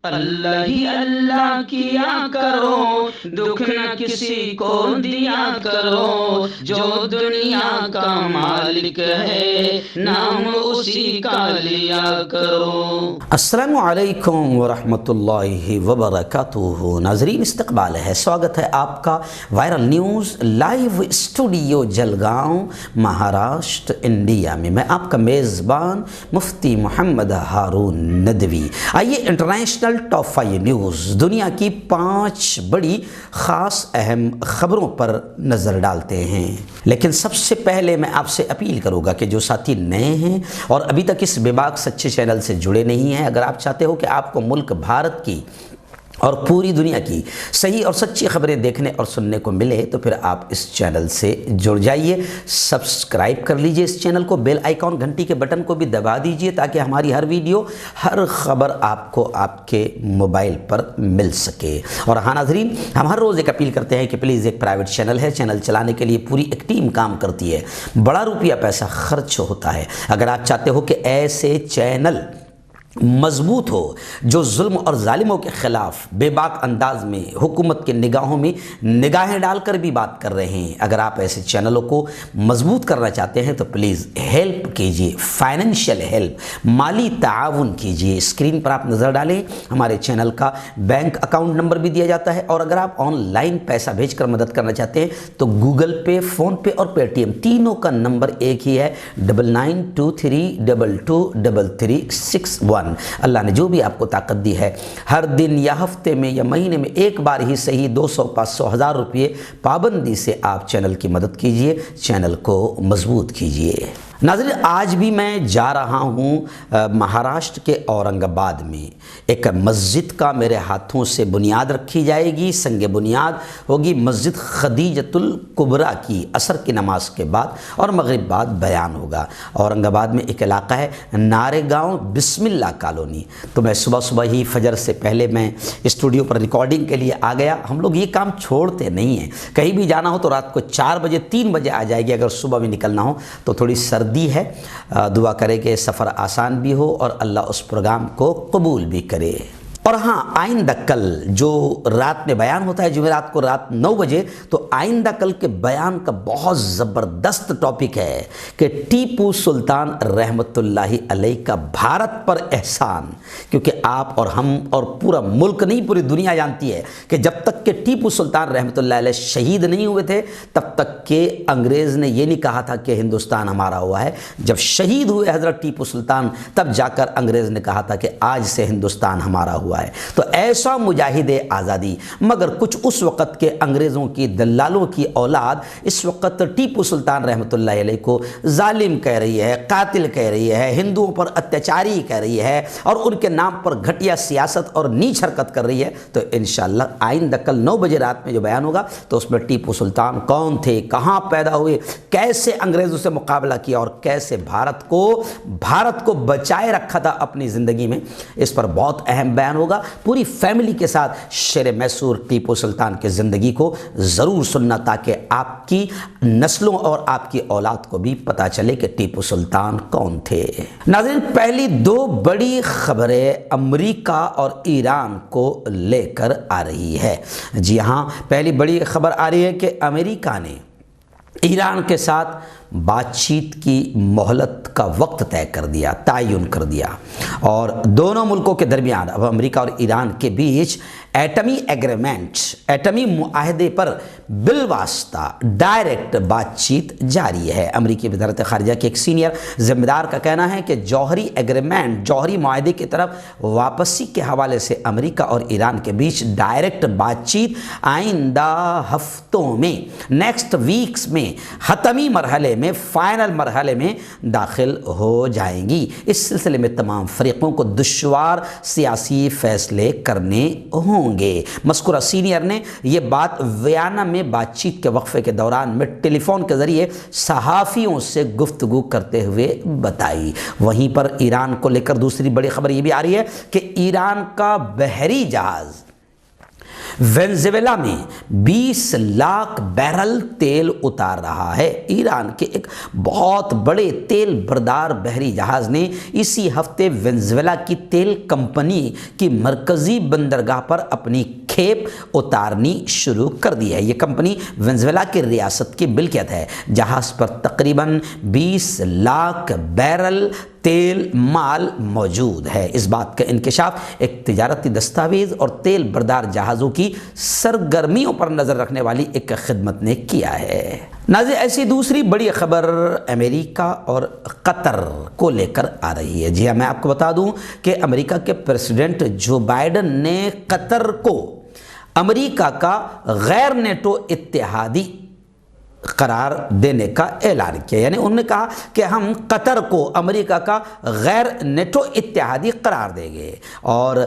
اللہ ہی اللہ کیا کرو، دکھ نہ کسی کو دیا کرو، جو دنیا کا مالک ہے نام اسی کا لیا کرو۔ السلام علیکم ورحمۃ اللہ وبرکاتہ۔ ناظرین، استقبال ہے، سواگت ہے آپ کا viral news live studio Jalgaon, Maharashtra, India میں۔ میں آپ کا میزبان مفتی محمد ہارون ندوی۔ آئیے انٹرنیشنل ٹاپ 5 نیوز، دنیا کی 5 بڑی خاص اہم خبروں پر نظر ڈالتے ہیں۔ لیکن سب سے پہلے میں آپ سے اپیل کروں گا کہ جو ساتھی نئے ہیں اور ابھی تک اس بے باک سچے چینل سے جڑے نہیں ہیں، اگر آپ چاہتے ہو کہ آپ کو ملک بھارت کی اور پوری دنیا کی صحیح اور سچی خبریں دیکھنے اور سننے کو ملے تو پھر آپ اس چینل سے جڑ جائیے، سبسکرائب کر لیجئے اس چینل کو، بیل آئیکن گھنٹی کے بٹن کو بھی دبا دیجئے تاکہ ہماری ہر ویڈیو، ہر خبر آپ کو آپ کے موبائل پر مل سکے۔ اور ہاں ناظرین، ہم ہر روز ایک اپیل کرتے ہیں کہ پلیز، ایک پرائیویٹ چینل ہے، چینل چلانے کے لیے پوری ایک ٹیم کام کرتی ہے، بڑا روپیہ پیسہ خرچ ہوتا ہے۔ اگر آپ چاہتے ہو کہ ایسے چینل مضبوط ہو جو ظلم اور ظالموں کے خلاف بے باک انداز میں حکومت کے نگاہوں میں نگاہیں ڈال کر بھی بات کر رہے ہیں، اگر آپ ایسے چینلوں کو مضبوط کرنا چاہتے ہیں تو پلیز ہیلپ کیجئے، فائنینشیل ہیلپ، مالی تعاون کیجئے۔ اسکرین پر آپ نظر ڈالیں، ہمارے چینل کا بینک اکاؤنٹ نمبر بھی دیا جاتا ہے، اور اگر آپ آن لائن پیسہ بھیج کر مدد کرنا چاہتے ہیں تو گوگل پے، فون پے اور پے ٹی ایم تینوں کا نمبر ایک ہی ہے، 9923223361۔ اللہ نے جو بھی آپ کو طاقت دی ہے، ہر دن یا ہفتے میں یا مہینے میں ایک بار ہی صحیح 200، 500، 1000 روپے پابندی سے آپ چینل کی مدد کیجئے، چینل کو مضبوط کیجئے۔ ناظرین، آج بھی میں جا رہا ہوں مہاراشٹر کے اورنگ آباد میں، ایک مسجد کا میرے ہاتھوں سے بنیاد رکھی جائے گی، سنگ بنیاد ہوگی مسجد خدیجۃ الکبریٰ کی، عصر کی نماز کے بعد اور مغرب بعد بیان ہوگا۔ اورنگ آباد میں ایک علاقہ ہے نارے گاؤں بسم اللہ کالونی، تو میں صبح ہی فجر سے پہلے میں اسٹوڈیو پر ریکارڈنگ کے لیے آ گیا۔ ہم لوگ یہ کام چھوڑتے نہیں ہیں، کہیں بھی جانا ہو تو رات کو 4 بجے 3 بجے آ جائے گی، اگر صبح بھی نکلنا ہو تو تھوڑی سردی ہے، دعا کرے کہ سفر آسان بھی ہو اور اللہ اس پروگرام کو قبول بھی کرے۔ اور ہاں، آئندہ کل جو رات میں بیان ہوتا ہے جمعرات کو رات 9 بجے، تو آئندہ کل کے بیان کا بہت زبردست ٹاپک ہے کہ ٹیپو سلطان رحمۃ اللہ علیہ کا بھارت پر احسان، کیونکہ آپ اور ہم اور پورا ملک نہیں، پوری دنیا جانتی ہے کہ جب تک کہ ٹیپو سلطان رحمۃ اللہ علیہ شہید نہیں ہوئے تھے تب تک کہ انگریز نے یہ نہیں کہا تھا کہ ہندوستان ہمارا ہوا ہے۔ جب شہید ہوئے حضرت ٹیپو سلطان تب جا کر انگریز نے کہا تھا کہ آج سے ہندوستان ہمارا ہوا ہے۔ تو ایسا مجاہد آزادی، مگر کچھ اس وقت کے انگریزوں کی دلالوں کی اولاد اس وقت ٹیپو سلطان رحمۃ اللہ علیہ کو ظالم کہہ رہی ہے، قاتل کہہ رہی ہے، ہندوؤں پر اتیاچاری کہہ رہی ہے اور ان کے نام پر گھٹیا سیاست اور نیچ حرکت کر رہی ہے۔ تو انشاءاللہ آئندہ کل 9 بجے رات میں جو بیان ہوگا تو اس میں ٹیپو سلطان کون تھے، کہاں پیدا ہوئے، کیسے انگریزوں سے مقابلہ کیا اور کیسے بھارت کو بچائے رکھا تھا اپنی زندگی میں، اس پر بہت اہم بیان ہوگا۔ پوری فیملی کے ساتھ شیر میسور ٹیپو سلطان کی زندگی کو ضرور سننا تاکہ آپ کی نسلوں اور آپ کی اولاد کو بھی پتہ چلے کہ ٹیپو سلطان کون تھے۔ ناظرین، پہلی 2 بڑی خبریں امریکہ اور ایران کو لے کر آ رہی ہے۔ جی ہاں، پہلی بڑی خبر آ رہی ہے کہ امریکہ نے ایران کے ساتھ بات چیت کی مہلت کا وقت طے کر دیا، تعین کر دیا، اور دونوں ملکوں کے درمیان اب امریکہ اور ایران کے بیچ ایٹمی ایگریمنٹ، ایٹمی معاہدے پر بالواسطہ ڈائریکٹ بات چیت جاری ہے۔ امریکی وزارت خارجہ کے ایک سینئر ذمہ دار کا کہنا ہے کہ جوہری ایگریمنٹ، جوہری معاہدے کی طرف واپسی کے حوالے سے امریکہ اور ایران کے بیچ ڈائریکٹ بات چیت آئندہ ہفتوں میں، نیکسٹ ویکس میں حتمی مرحلے میں، فائنل مرحلے میں داخل ہو جائیں گی۔ اس سلسلے میں تمام فریقوں کو دشوار سیاسی فیصلے کرنے ہوں گے۔ مذکورہ سینئر نے یہ بات ویانا میں بات چیت کے وقفے کے دوران میں ٹیلی فون کے ذریعے صحافیوں سے گفتگو کرتے ہوئے بتائی۔ وہیں پر ایران کو لے کر دوسری بڑی خبر یہ بھی آ رہی ہے کہ ایران کا بحری جہاز وینزویلا میں 20 لاکھ بیرل تیل اتار رہا ہے۔ ایران کے ایک بہت بڑے تیل بردار بحری جہاز نے اسی ہفتے وینزویلا کی تیل کمپنی کی مرکزی بندرگاہ پر اپنی کھیپ اتارنی شروع کر دی ہے۔ یہ کمپنی وینزویلا کی ریاست کی ملکیت ہے۔ جہاز پر تقریباً 20 لاکھ بیرل تیل مال موجود ہے۔ اس بات کا انکشاف ایک تجارتی دستاویز اور تیل بردار جہازوں کی سرگرمیوں پر نظر رکھنے والی ایک خدمت نے کیا ہے۔ ناظرین، ایسی دوسری بڑی خبر امریکہ اور قطر کو لے کر آ رہی ہے۔ جی ہاں، میں آپ کو بتا دوں کہ امریکہ کے پریزیڈنٹ جو بائیڈن نے قطر کو امریکہ کا غیر نیٹو اتحادی قرار دینے کا اعلان کیا، یعنی انہوں نے کہا کہ ہم قطر کو امریکہ کا غیر نیٹو اتحادی قرار دیں گے، اور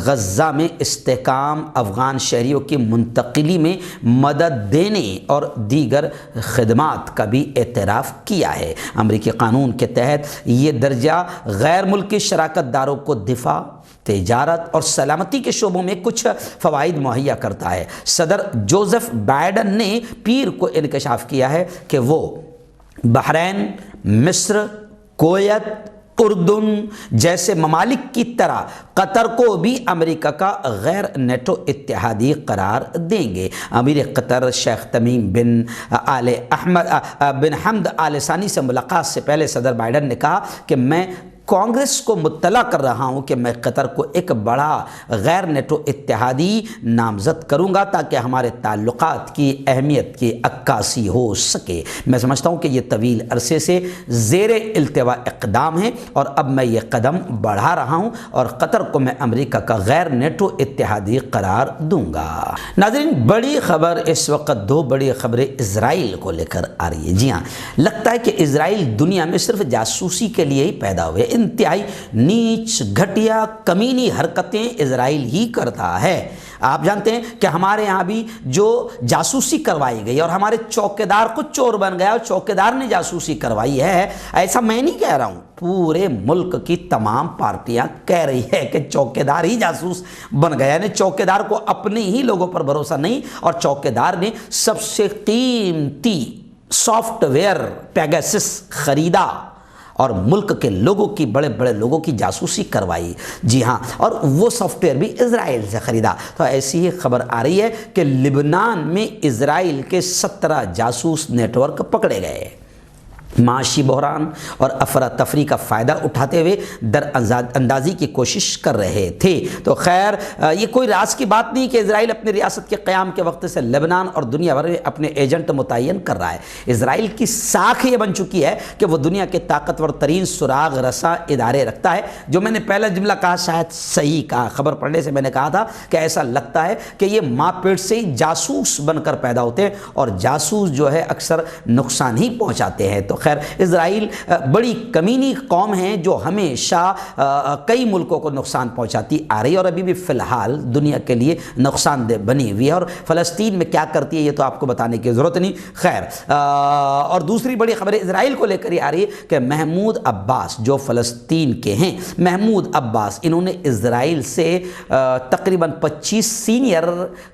غزہ میں استحکام، افغان شہریوں کی منتقلی میں مدد دینے اور دیگر خدمات کا بھی اعتراف کیا ہے۔ امریکی قانون کے تحت یہ درجہ غیر ملکی شراکت داروں کو دفاع، تجارت اور سلامتی کے شعبوں میں کچھ فوائد مہیا کرتا ہے۔ صدر جوزف بائیڈن نے پیر کو انکشاف کیا ہے کہ وہ بحرین، مصر، کویت، اردن جیسے ممالک کی طرح قطر کو بھی امریکہ کا غیر نیٹو اتحادی قرار دیں گے۔ امیر قطر شیخ تمیم بن حمد آل ثانی سے ملاقات سے پہلے صدر بائیڈن نے کہا کہ میں کانگریس کو مطلع کر رہا ہوں کہ میں قطر کو ایک بڑا غیر نیٹو اتحادی نامزد کروں گا تاکہ ہمارے تعلقات کی اہمیت کی عکاسی ہو سکے۔ میں سمجھتا ہوں کہ یہ طویل عرصے سے زیر التوا اقدام ہے اور اب میں یہ قدم بڑھا رہا ہوں اور قطر کو میں امریکہ کا غیر نیٹو اتحادی قرار دوں گا۔ ناظرین، بڑی خبر اس وقت، دو بڑی خبریں اسرائیل کو لے کر آ رہی ہے۔ جی ہاں، لگتا ہے کہ اسرائیل دنیا میں صرف جاسوسی کے لیے ہی پیدا ہوئے۔ انتہائی نیچ، گھٹیا، کمینی حرکتیں اسرائیل ہی کرتا ہے۔ آپ جانتے ہیں کہ ہمارے یہاں بھی جو جاسوسی کروائی گئی اور ہمارے چوکیدار خود چور بن گیا اور چوکیدار نے جاسوسی کروائی ہے، ایسا میں نہیں کہہ رہا ہوں، پورے ملک کی تمام پارٹیاں کہہ رہی ہے کہ چوکیدار ہی جاسوس بن گیا، یعنی چوکیدار کو اپنے ہی لوگوں پر بھروسہ نہیں، اور چوکیدار نے سب سے قیمتی سافٹ ویئر پیگاسس خریدا اور ملک کے لوگوں کی، بڑے بڑے لوگوں کی جاسوسی کروائی۔ جی ہاں، اور وہ سافٹ ویئر بھی اسرائیل سے خریدا۔ تو ایسی ہی خبر آ رہی ہے کہ لبنان میں اسرائیل کے 17 جاسوس نیٹ ورک پکڑے گئے۔ معاشی بحران اور افراتفری کا فائدہ اٹھاتے ہوئے در اندازی کی کوشش کر رہے تھے۔ تو خیر، یہ کوئی راز کی بات نہیں کہ اسرائیل اپنی ریاست کے قیام کے وقت سے لبنان اور دنیا بھر میں اپنے ایجنٹ متعین کر رہا ہے۔ اسرائیل کی ساکھ یہ بن چکی ہے کہ وہ دنیا کے طاقتور ترین سراغ رساں ادارے رکھتا ہے۔ جو میں نے پہلا جملہ کہا شاید صحیح کہا، خبر پڑھنے سے میں نے کہا تھا کہ ایسا لگتا ہے کہ یہ ماں پیٹ سے ہی جاسوس بن کر پیدا ہوتے ہیں، اور جاسوس جو ہے اکثر نقصان ہی پہنچاتے ہیں۔ تو خیر، اسرائیل بڑی کمینی قوم ہے جو ہمیشہ کئی ملکوں کو نقصان پہنچاتی آ رہی ہے اور ابھی بھی فی الحال دنیا کے لیے نقصان دہ بنی ہوئی ہے، اور فلسطین میں کیا کرتی ہے یہ تو آپ کو بتانے کی ضرورت نہیں۔ خیر، اور دوسری بڑی خبر اسرائیل کو لے کر یہ آ رہی ہے کہ محمود عباس جو فلسطین کے ہیں، محمود عباس، انہوں نے اسرائیل سے تقریباً 25 سینئر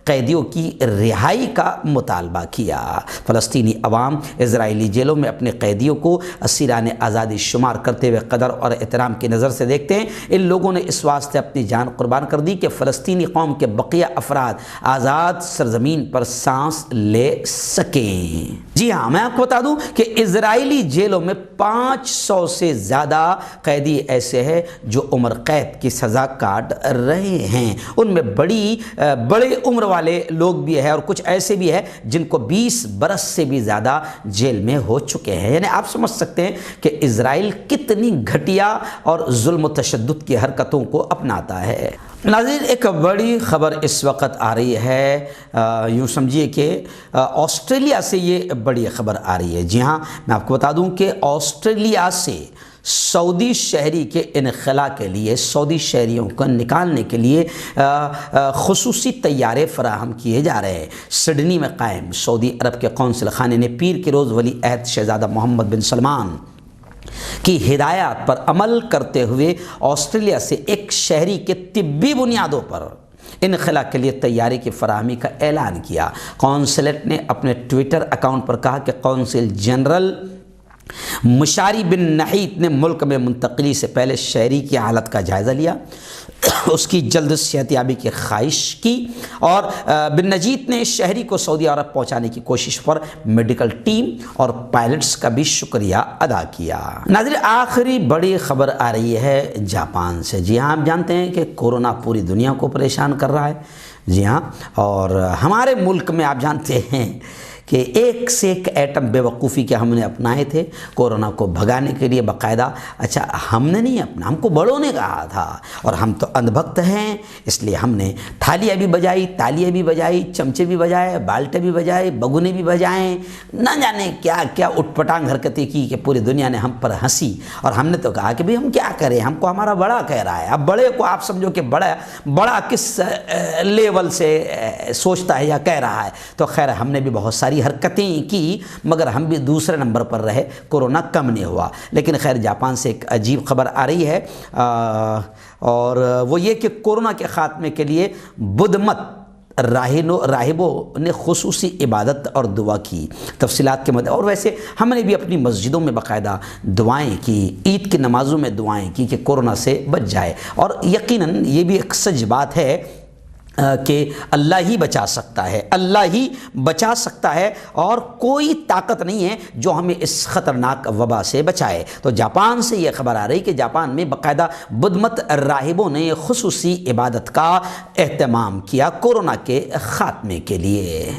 قیدیوں کی رہائی کا مطالبہ کیا۔ فلسطینی عوام اسرائیلی جیلوں میں اپنے قیدیوں کو اسیران آزادی شمار کرتے ہوئے قدر اور احترام کی نظر سے دیکھتے ہیں۔ ان لوگوں نے اس واسطے اپنی جان قربان کر دی کہ فلسطینی قوم کے بقیہ افراد آزاد سرزمین پر سانس لے سکیں۔ جی ہاں، میں آپ کو بتا دوں کہ اسرائیلی جیلوں میں 500 سے زیادہ قیدی ایسے ہیں جو عمر قید کی سزا کاٹ رہے ہیں۔ ان میں بڑے عمر والے لوگ بھی ہیں اور کچھ ایسے بھی ہیں جن کو 20 برس سے بھی زیادہ جیل میں ہو چکے ہیں۔ یعنی آپ سمجھ سکتے ہیں کہ اسرائیل کتنی گھٹیا اور ظلم و تشدد کی حرکتوں کو اپناتا ہے۔ ناظرین، ایک بڑی خبر اس وقت آ رہی ہے، یوں سمجھیے کہ آسٹریلیا سے یہ بڑی خبر آ رہی ہے۔ جی ہاں، میں آپ کو بتا دوں کہ آسٹریلیا سے سعودی شہری کے انخلاء کے لیے، سعودی شہریوں کو نکالنے کے لیے خصوصی طیارے فراہم کیے جا رہے ہیں۔ سڈنی میں قائم سعودی عرب کے قونصل خانے نے پیر کے روز ولی عہد شہزادہ محمد بن سلمان کی ہدایات پر عمل کرتے ہوئے آسٹریلیا سے ایک شہری کے طبی بنیادوں پر انخلا کے لیے تیاری کی فراہمی کا اعلان کیا۔ قونصلیٹ نے اپنے ٹویٹر اکاؤنٹ پر کہا کہ قونصل جنرل مشاری بن نحیت نے ملک میں منتقلی سے پہلے شہری کی حالت کا جائزہ لیا، اس کی جلد صحتیابی کی خواہش کی اور بن نجیت نے شہری کو سعودی عرب پہنچانے کی کوشش پر میڈیکل ٹیم اور پائلٹس کا بھی شکریہ ادا کیا۔ ناظرین، آخری بڑی خبر آ رہی ہے جاپان سے۔ جی ہاں، آپ جانتے ہیں کہ کورونا پوری دنیا کو پریشان کر رہا ہے۔ جی ہاں، اور ہمارے ملک میں آپ جانتے ہیں کہ ایک سے ایک ایٹم بے وقوفی کے ہم نے اپنائے تھے کورونا کو بھگانے کے لیے باقاعدہ۔ اچھا، ہم نے نہیں اپنا، ہم کو بڑوں نے کہا تھا، اور ہم تو اندھ بھکت ہیں، اس لیے ہم نے تھالیاں بھی بجائی، تالیاں بھی بجائی، چمچے بھی بجائے، بالٹے بھی بجائے، بگونے بھی بجائیں، نہ جانے کیا کیا اٹھ پٹانگ حرکتیں کی کہ پوری دنیا نے ہم پر ہنسی۔ اور ہم نے تو کہا کہ بھئی ہم کیا کریں، ہم کو ہمارا بڑا کہہ رہا ہے۔ اب بڑے کو آپ سمجھو کہ بڑا کس لیول سے سوچتا ہے یا کہہ رہا ہے، تو خیر ہم نے بھی بہت ساری حرکتیں کی، مگر ہم بھی دوسرے نمبر پر رہے، کورونا کم نہیں ہوا۔ لیکن خیر جاپان سے ایک عجیب خبر آ رہی ہے، اور وہ یہ کہ کورونا کے خاتمے کے لیے بدھ مت راہبوں نے خصوصی عبادت اور دعا کی۔ تفصیلات کے مدد، اور ویسے ہم نے بھی اپنی مسجدوں میں باقاعدہ دعائیں کی، عید کی نمازوں میں دعائیں کی کہ کورونا سے بچ جائے۔ اور یقیناً یہ بھی ایک سچ بات ہے کہ اللہ ہی بچا سکتا ہے، اللہ ہی بچا سکتا ہے، اور کوئی طاقت نہیں ہے جو ہمیں اس خطرناک وبا سے بچائے۔ تو جاپان سے یہ خبر آ رہی کہ جاپان میں باقاعدہ بدھ مت راہبوں نے خصوصی عبادت کا اہتمام کیا کورونا کے خاتمے کے لیے۔